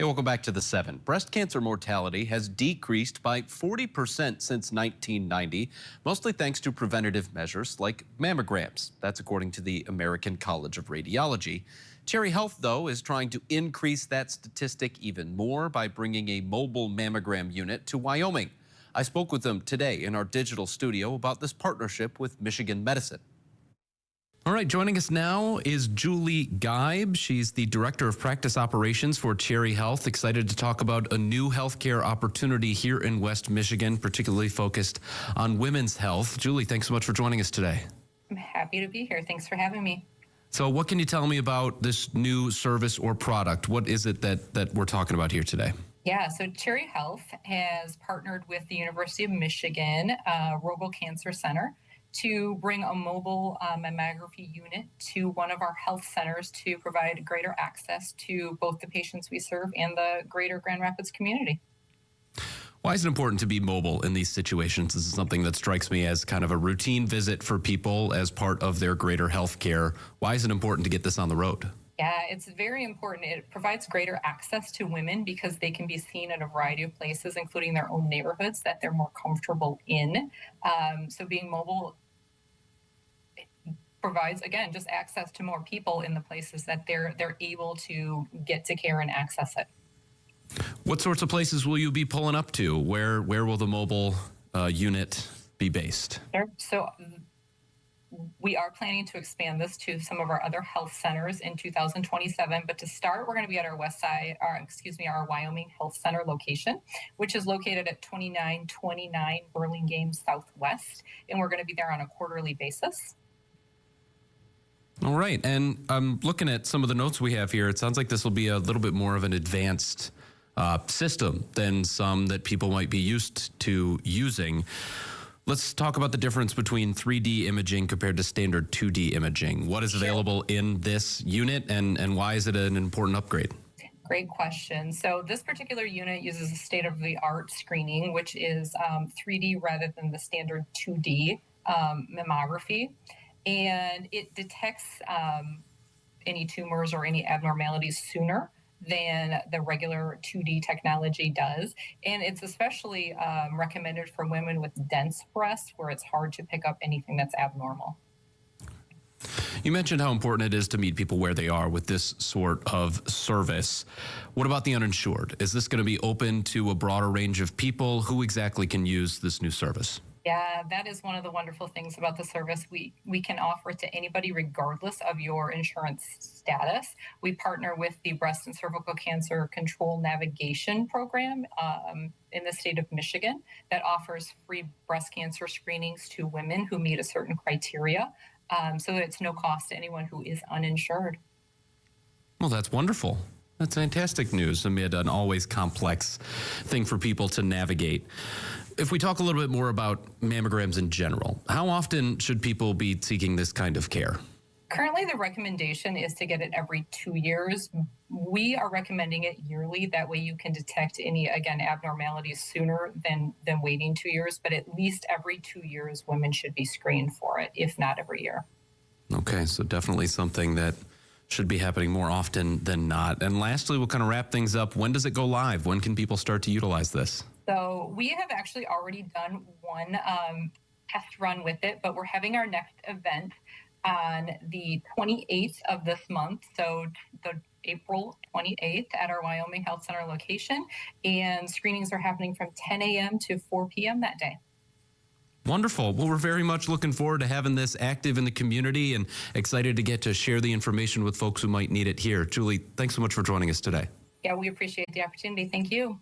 Hey, welcome back to the 7. Breast cancer mortality has decreased by 40% since 1990, mostly thanks to preventative measures like mammograms. That's according to the American College of Radiology. Cherry Health, though, is trying to increase that statistic even more by bringing a mobile mammogram unit to Wyoming. I spoke with them today in our digital studio about this partnership with Michigan Medicine. All right, joining us now is Julie Geib. She's the Director of Practice Operations for Cherry Health. Excited to talk about a new healthcare opportunity here in West Michigan, particularly focused on women's health. Julie, thanks so much for joining us today. I'm happy to be here. Thanks for having me. So what can you tell me about this new service or product? What is it that we're talking about here today? Yeah, so Cherry Health has partnered with the University of Michigan Rogel Cancer Center to bring a mobile mammography unit to one of our health centers to provide greater access to both the patients we serve and the greater Grand Rapids community. Why is it important to be mobile in these situations? This is something that strikes me as kind of a routine visit for people as part of their greater health care. Why is it important to get this on the road? Yeah, it's very important. It provides greater access to women because they can be seen in a variety of places, including their own neighborhoods that they're more comfortable in. So being mobile provides, again, just access to more people in the places that they're able to get to care and access it. What sorts of places will you be pulling up to? Where will the mobile unit be based? Sure. So we are planning to expand this to some of our other health centers in 2027. But to start, we're going to be at our our Wyoming Health Center location, which is located at 2929 Burlingame Southwest. And we're going to be there on a quarterly basis. All right. And I'm looking at some of the notes we have here. It sounds like this will be a little bit more of an advanced system than some that people might be used to using. Let's talk about the difference between 3D imaging compared to standard 2D imaging. What is available in this unit and why is it an important upgrade? Great question. So this particular unit uses a state-of-the-art screening, which is 3D rather than the standard 2D mammography. And it detects any tumors or any abnormalities sooner than the regular 2D technology does. And it's especially recommended for women with dense breasts where it's hard to pick up anything that's abnormal. You mentioned how important it is to meet people where they are with this sort of service. What about the uninsured? Is this going to be open to a broader range of people? Who exactly can use this new service? Yeah, that is one of the wonderful things about the service. We can offer it to anybody regardless of your insurance status. We partner with the Breast and Cervical Cancer Control Navigation Program in the state of Michigan that offers free breast cancer screenings to women who meet a certain criteria. So it's no cost to anyone who is uninsured. Well, that's wonderful. That's fantastic news amid an always complex thing for people to navigate. If we talk a little bit more about mammograms in general, how often should people be seeking this kind of care? Currently, the recommendation is to get it every 2 years. We are recommending it yearly. That way you can detect any, again, abnormalities sooner than waiting 2 years. But at least every 2 years, women should be screened for it, if not every year. Okay, so definitely something that should be happening more often than not. And lastly, we'll kind of wrap things up. When does it go live? When can people start to utilize this? So we have actually already done one test run with it, but we're having our next event on the 28th of this month. So the April 28th at our Wyoming Health Center location. And screenings are happening from 10 a.m. to 4 p.m. that day. Wonderful. Well, we're very much looking forward to having this active in the community and excited to get to share the information with folks who might need it here. Julie, thanks so much for joining us today. Yeah, we appreciate the opportunity. Thank you.